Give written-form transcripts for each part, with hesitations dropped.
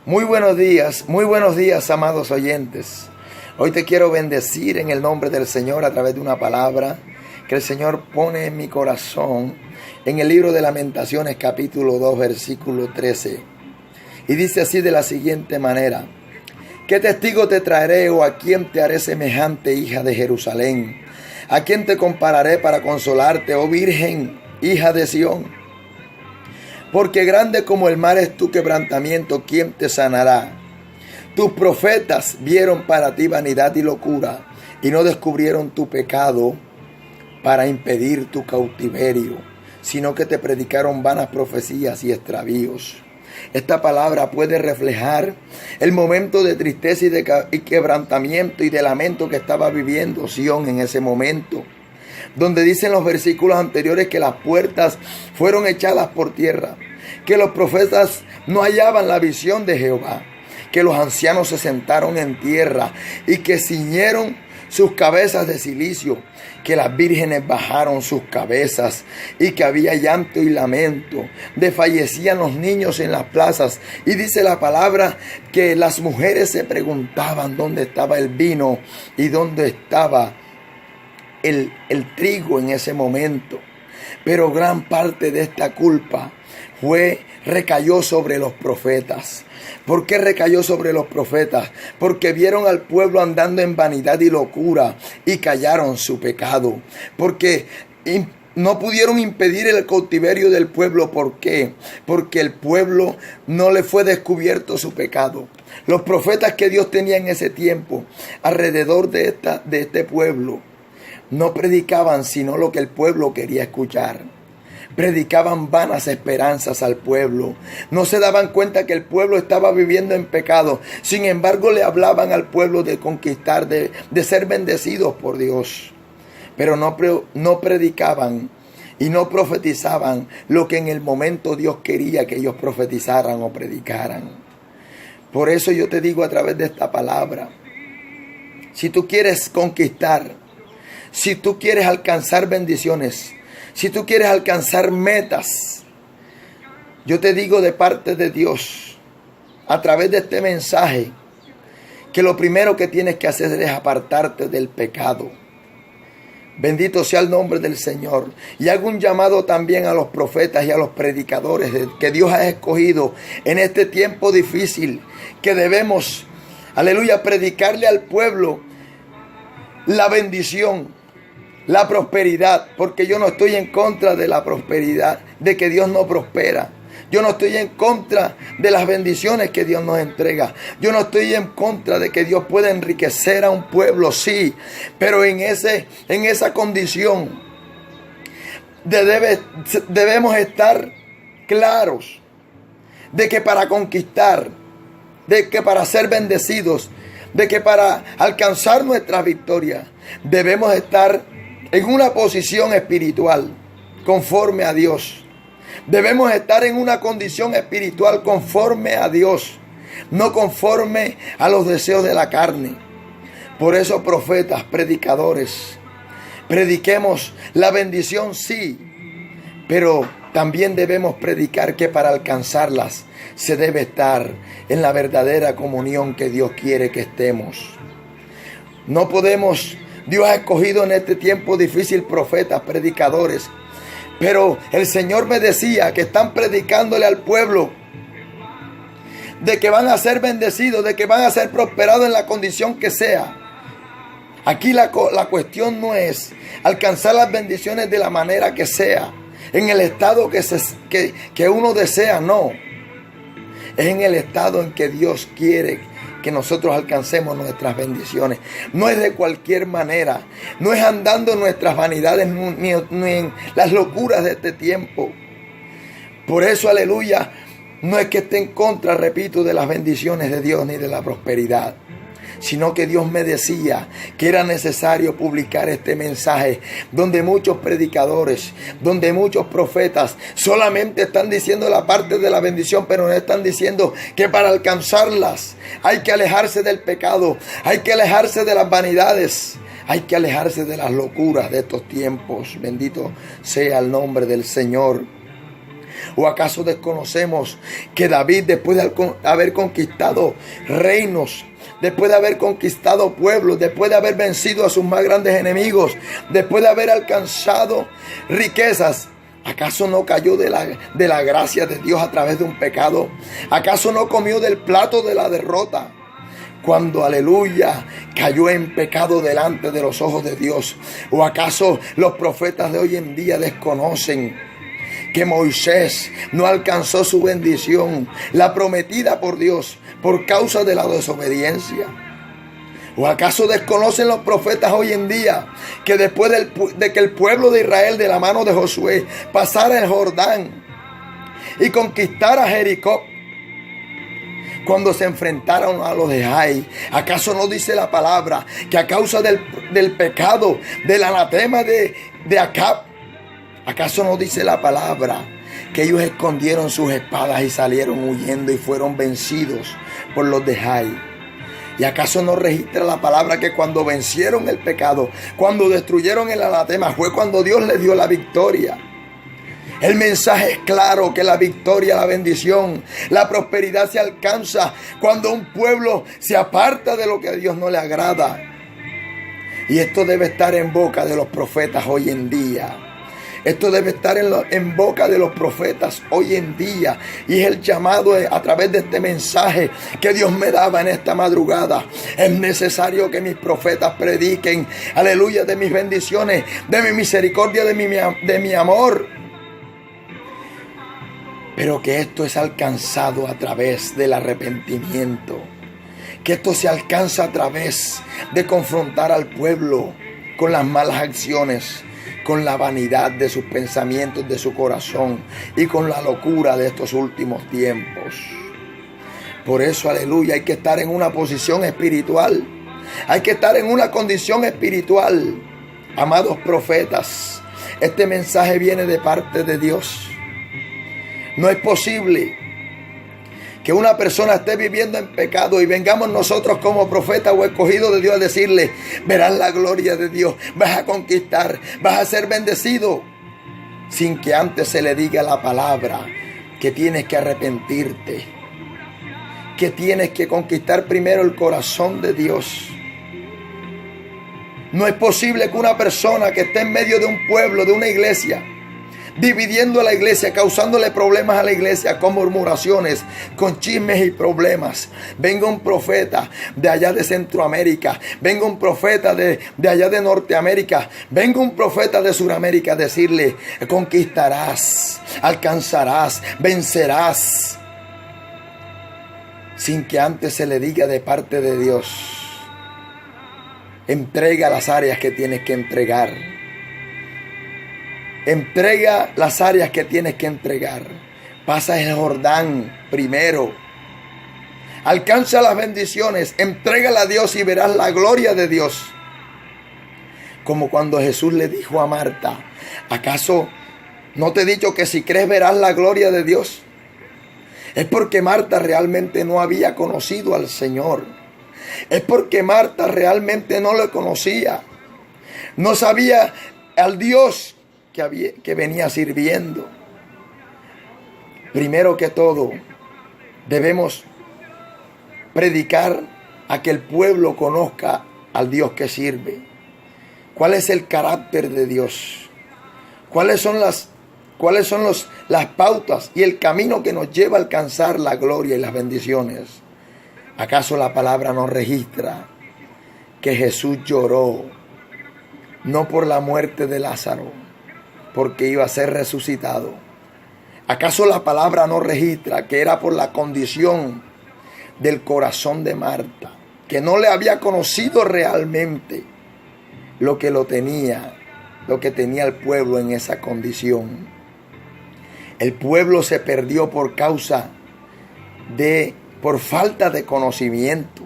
Muy buenos días, amados oyentes. Hoy te quiero bendecir en el nombre del Señor a través de una palabra que el Señor pone en mi corazón en el libro de Lamentaciones, capítulo 2, versículo 13. Y dice así de la siguiente manera: ¿qué testigo te traeré o a quién te haré semejante, hija de Jerusalén? ¿A quién te compararé para consolarte, oh Virgen, hija de Sión? Porque grande como el mar es tu quebrantamiento, ¿quién te sanará? Tus profetas vieron para ti vanidad y locura, y no descubrieron tu pecado para impedir tu cautiverio, sino que te predicaron vanas profecías y extravíos. Esta palabra puede reflejar el momento de tristeza y quebrantamiento y de lamento que estaba viviendo Sión en ese momento, donde dicen los versículos anteriores que las puertas fueron echadas por tierra, que los profetas no hallaban la visión de Jehová, que los ancianos se sentaron en tierra y que ciñeron sus cabezas de cilicio, que las vírgenes bajaron sus cabezas y que había llanto y lamento, desfallecían los niños en las plazas. Y dice la palabra que las mujeres se preguntaban dónde estaba el vino y dónde estaba el trigo en ese momento. Pero gran parte de esta culpa recayó sobre los profetas. ¿Por qué recayó sobre los profetas? Porque vieron al pueblo andando en vanidad y locura y callaron su pecado. Porque no pudieron impedir el cautiverio del pueblo. ¿Por qué? Porque el pueblo no le fue descubierto su pecado. Los profetas que Dios tenía en ese tiempo alrededor de este pueblo no predicaban sino lo que el pueblo quería escuchar. Predicaban vanas esperanzas al pueblo. No se daban cuenta que el pueblo estaba viviendo en pecado. Sin embargo, le hablaban al pueblo de conquistar, de ser bendecidos por Dios. Pero no predicaban y no profetizaban lo que en el momento Dios quería que ellos profetizaran o predicaran. Por eso yo te digo a través de esta palabra: si tú quieres conquistar, si tú quieres alcanzar bendiciones, si tú quieres alcanzar metas, yo te digo de parte de Dios, a través de este mensaje, que lo primero que tienes que hacer es apartarte del pecado. Bendito sea el nombre del Señor. Y hago un llamado también a los profetas y a los predicadores que Dios ha escogido en este tiempo difícil, que debemos, aleluya, predicarle al pueblo la bendición, la prosperidad, porque yo no estoy en contra de la prosperidad, de que Dios no prospera. Yo no estoy en contra de las bendiciones que Dios nos entrega. Yo no estoy en contra de que Dios pueda enriquecer a un pueblo, sí, pero en esa condición debemos estar claros de que para conquistar, de que para ser bendecidos, de que para alcanzar nuestras victorias, debemos estar en una posición espiritual conforme a Dios. Debemos estar en una condición espiritual conforme a Dios, no conforme a los deseos de la carne. Por eso, profetas, predicadores, prediquemos la bendición, sí, pero también debemos predicar que para alcanzarlas se debe estar en la verdadera comunión que Dios quiere que estemos. No podemos. Dios ha escogido en este tiempo difícil profetas, predicadores. Pero el Señor me decía que están predicándole al pueblo de que van a ser bendecidos, de que van a ser prosperados en la condición que sea. Aquí la cuestión no es alcanzar las bendiciones de la manera que sea, en el estado que uno desea, no. Es en el estado en que Dios quiere que nosotros alcancemos nuestras bendiciones. No es de cualquier manera. No es andando en nuestras vanidades ni en las locuras de este tiempo. Por eso, aleluya, no es que esté en contra, repito, de las bendiciones de Dios ni de la prosperidad, sino que Dios me decía que era necesario publicar este mensaje donde muchos predicadores, donde muchos profetas solamente están diciendo la parte de la bendición, pero no están diciendo que para alcanzarlas hay que alejarse del pecado, hay que alejarse de las vanidades, hay que alejarse de las locuras de estos tiempos. Bendito sea el nombre del Señor. ¿O acaso desconocemos que David, después de haber conquistado reinos, después de haber conquistado pueblos, después de haber vencido a sus más grandes enemigos, después de haber alcanzado riquezas, ¿acaso no cayó de la gracia de Dios a través de un pecado? ¿Acaso no comió del plato de la derrota? Cuando, aleluya, cayó en pecado delante de los ojos de Dios. ¿O acaso los profetas de hoy en día desconocen que Moisés no alcanzó su bendición, la prometida por Dios, por causa de la desobediencia? ¿O acaso desconocen los profetas hoy en día que después de que el pueblo de Israel, de la mano de Josué, pasara el Jordán y conquistara Jericó, cuando se enfrentaron a los de Jai, ¿acaso no dice la palabra que a causa del pecado, del anatema de Acab, acaso no dice la palabra que ellos escondieron sus espadas y salieron huyendo y fueron vencidos por los de Jai? ¿Y acaso no registra la palabra que cuando vencieron el pecado, cuando destruyeron el anatema, fue cuando Dios les dio la victoria? El mensaje es claro, que la victoria, la bendición, la prosperidad se alcanza cuando un pueblo se aparta de lo que a Dios no le agrada. Y esto debe estar en boca de los profetas hoy en día. Esto debe estar en boca de los profetas hoy en día. Y es el llamado a través de este mensaje que Dios me daba en esta madrugada. Es necesario que mis profetas prediquen, aleluya, de mis bendiciones, de mi misericordia, de mi amor. Pero que esto es alcanzado a través del arrepentimiento. Que esto se alcanza a través de confrontar al pueblo con las malas acciones, con la vanidad de sus pensamientos, de su corazón y con la locura de estos últimos tiempos. Por eso, aleluya, hay que estar en una posición espiritual. Hay que estar en una condición espiritual. Amados profetas, este mensaje viene de parte de Dios. No es posible que una persona esté viviendo en pecado y vengamos nosotros como profetas o escogidos de Dios a decirle: verás la gloria de Dios, vas a conquistar, vas a ser bendecido, sin que antes se le diga la palabra que tienes que arrepentirte, que tienes que conquistar primero el corazón de Dios. No es posible que una persona que esté en medio de un pueblo, de una iglesia, dividiendo a la iglesia, causándole problemas a la iglesia con murmuraciones, con chismes y problemas, venga un profeta de allá de Centroamérica, venga un profeta de allá de Norteamérica, venga un profeta de Sudamérica a decirle: conquistarás, alcanzarás, vencerás, sin que antes se le diga de parte de Dios: entrega las áreas que tienes que entregar. Entrega las áreas que tienes que entregar. Pasa el Jordán primero. Alcanza las bendiciones. Entrégala a Dios y verás la gloria de Dios. Como cuando Jesús le dijo a Marta: ¿acaso no te he dicho que si crees verás la gloria de Dios? Es porque Marta realmente no había conocido al Señor. Es porque Marta realmente no le conocía. No sabía al Dios que venía sirviendo. Primero que todo, debemos predicar a que el pueblo conozca al Dios que sirve. ¿Cuál es el carácter de Dios? ¿Cuáles son las pautas y el camino que nos lleva a alcanzar la gloria y las bendiciones? ¿Acaso la palabra no registra que Jesús lloró no por la muerte de Lázaro, porque iba a ser resucitado? ¿Acaso la palabra no registra que era por la condición del corazón de Marta, que no le había conocido realmente lo que tenía el pueblo en esa condición? El pueblo se perdió por falta de conocimiento.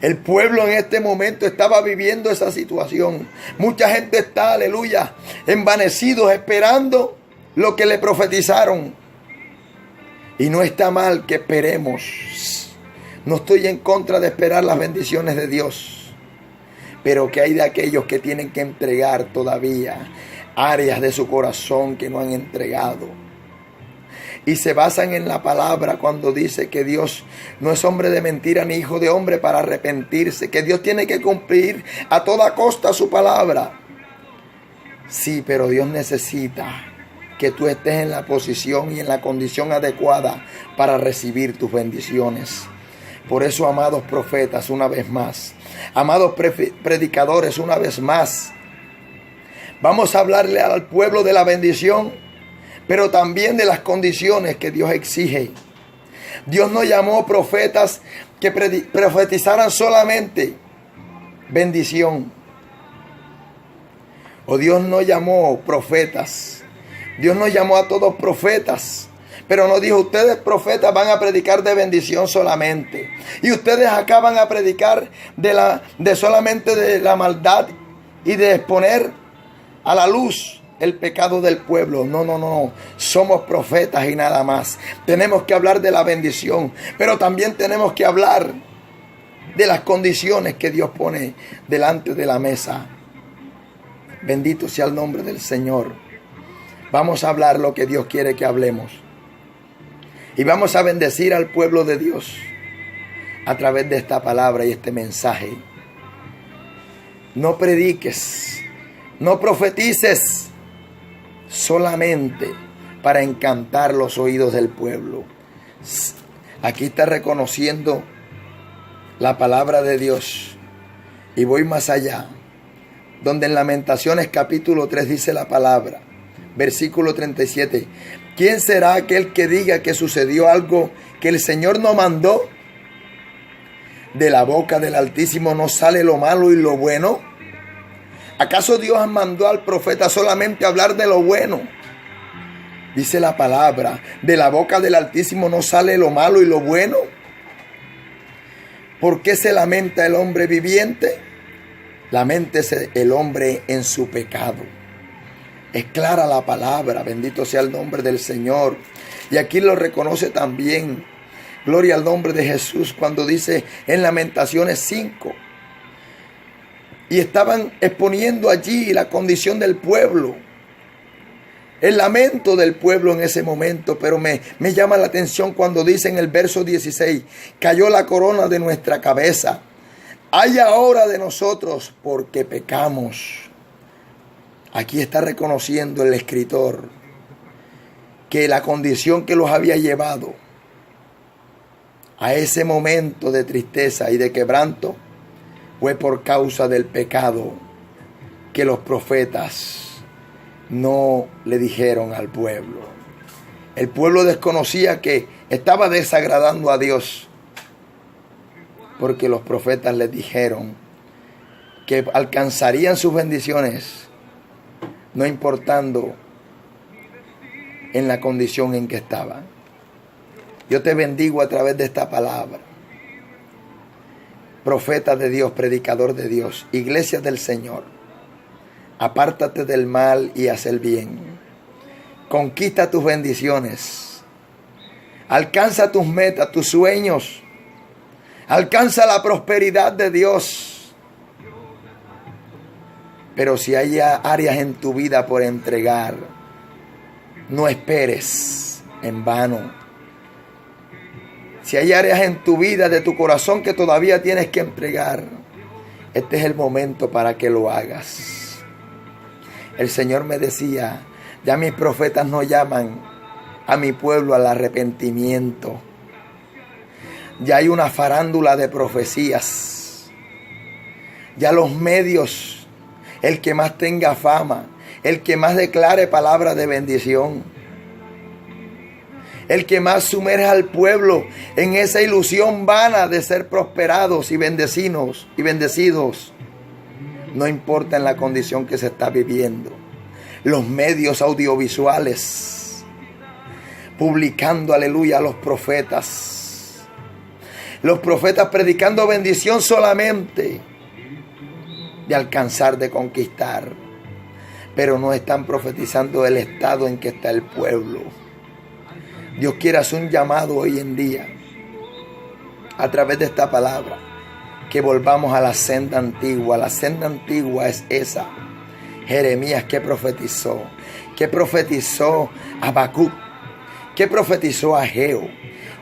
El pueblo en este momento estaba viviendo esa situación. Mucha gente está, aleluya, envanecidos esperando lo que le profetizaron. Y no está mal que esperemos. No estoy en contra de esperar las bendiciones de Dios. Pero que hay de aquellos que tienen que entregar todavía áreas de su corazón que no han entregado. y se basan en la palabra cuando dice que Dios no es hombre de mentira ni hijo de hombre para arrepentirse, que Dios tiene que cumplir a toda costa su palabra. Sí, pero Dios necesita que tú estés en la posición y en la condición adecuada para recibir tus bendiciones. Por eso, amados profetas, una vez más, amados predicadores, una vez más, vamos a hablarle al pueblo de la bendición, pero también de las condiciones que Dios exige. Dios no llamó profetas que profetizaran solamente bendición. O Dios no llamó profetas. Dios nos llamó a todos profetas, pero nos dijo: ustedes profetas van a predicar de bendición solamente. Y ustedes acá van a predicar solamente de la maldad y de exponer a la luz el pecado del pueblo. No. Somos profetas y nada más. Tenemos que hablar de la bendición, pero también tenemos que hablar de las condiciones que Dios pone delante de la mesa. Bendito sea el nombre del Señor. Vamos a hablar lo que Dios quiere que hablemos. Y vamos a bendecir al pueblo de Dios a través de esta palabra y este mensaje. No prediques, no profetices solamente para encantar los oídos del pueblo. Aquí está reconociendo la palabra de Dios. Y voy más allá, donde en Lamentaciones capítulo 3 dice la palabra, versículo 37. ¿Quién será aquel que diga que sucedió algo que el Señor no mandó? ¿De la boca del Altísimo no sale lo malo y lo bueno? ¿Acaso Dios mandó al profeta solamente hablar de lo bueno? Dice la palabra, ¿de la boca del Altísimo no sale lo malo y lo bueno? ¿Por qué se lamenta el hombre viviente? Laméntese el hombre en su pecado. Es clara la palabra, bendito sea el nombre del Señor. Y aquí lo reconoce también, gloria al nombre de Jesús, cuando dice en Lamentaciones 5. Y estaban exponiendo allí la condición del pueblo, el lamento del pueblo en ese momento. Pero me llama la atención cuando dice en el verso 16, cayó la corona de nuestra cabeza. Ay ahora de nosotros porque pecamos. Aquí está reconociendo el escritor que la condición que los había llevado a ese momento de tristeza y de quebranto fue por causa del pecado que los profetas no le dijeron al pueblo. El pueblo desconocía que estaba desagradando a Dios, porque los profetas les dijeron que alcanzarían sus bendiciones no importando en la condición en que estaban. Yo te bendigo a través de esta palabra. Profeta de Dios, predicador de Dios, iglesia del Señor, apártate del mal y haz el bien. Conquista tus bendiciones. Alcanza tus metas, tus sueños. Alcanza la prosperidad de Dios. Pero si hay áreas en tu vida por entregar, no esperes en vano. Si hay áreas en tu vida, de tu corazón, que todavía tienes que entregar, este es el momento para que lo hagas. El Señor me decía, ya mis profetas no llaman a mi pueblo al arrepentimiento. Ya hay una farándula de profecías. Ya los medios, el que más tenga fama, el que más declare palabras de bendición, el que más sumerja al pueblo en esa ilusión vana de ser prosperados y bendecidos, no importa en la condición que se está viviendo. Los medios audiovisuales, publicando, aleluya, a los profetas predicando bendición solamente, de alcanzar, de conquistar, pero no están profetizando el estado en que está el pueblo. Dios quiere hacer un llamado hoy en día a través de esta palabra, que volvamos a la senda antigua. La senda antigua es esa. Jeremías, que profetizó Habacuc, ¿Qué profetizó Ageo?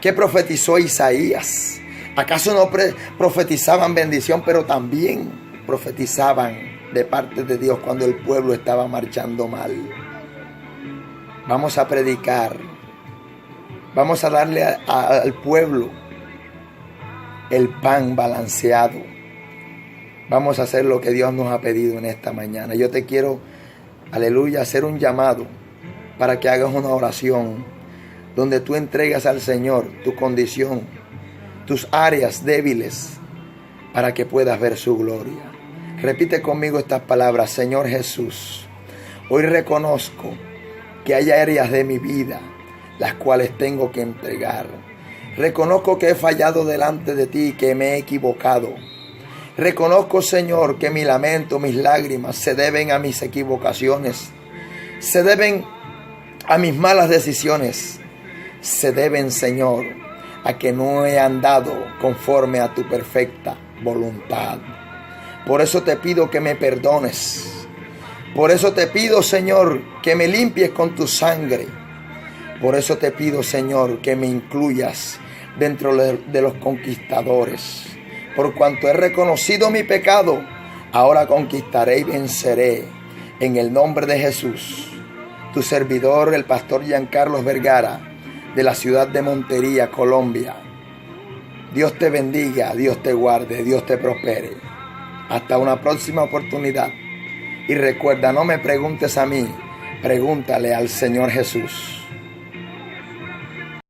¿Qué profetizó Isaías? ¿Acaso no profetizaban bendición, pero también profetizaban de parte de Dios cuando el pueblo estaba marchando mal? Vamos a predicar. Vamos a darle al pueblo el pan balanceado. Vamos a hacer lo que Dios nos ha pedido en esta mañana. Yo te quiero, aleluya, hacer un llamado para que hagas una oración donde tú entregas al Señor tu condición, tus áreas débiles, para que puedas ver su gloria. Repite conmigo estas palabras: Señor Jesús, hoy reconozco que hay áreas de mi vida las cuales tengo que entregar. Reconozco que he fallado delante de ti, que me he equivocado. Reconozco, Señor, que mi lamento, mis lágrimas se deben a mis equivocaciones, se deben a mis malas decisiones, se deben, Señor, a que no he andado conforme a tu perfecta voluntad. Por eso te pido que me perdones. Por eso te pido, Señor, que me limpies con tu sangre. Por eso te pido, Señor, que me incluyas dentro de los conquistadores. Por cuanto he reconocido mi pecado, ahora conquistaré y venceré. En el nombre de Jesús, tu servidor, el pastor Giancarlos Vergara, de la ciudad de Montería, Colombia. Dios te bendiga, Dios te guarde, Dios te prospere. Hasta una próxima oportunidad. Y recuerda, no me preguntes a mí, pregúntale al Señor Jesús.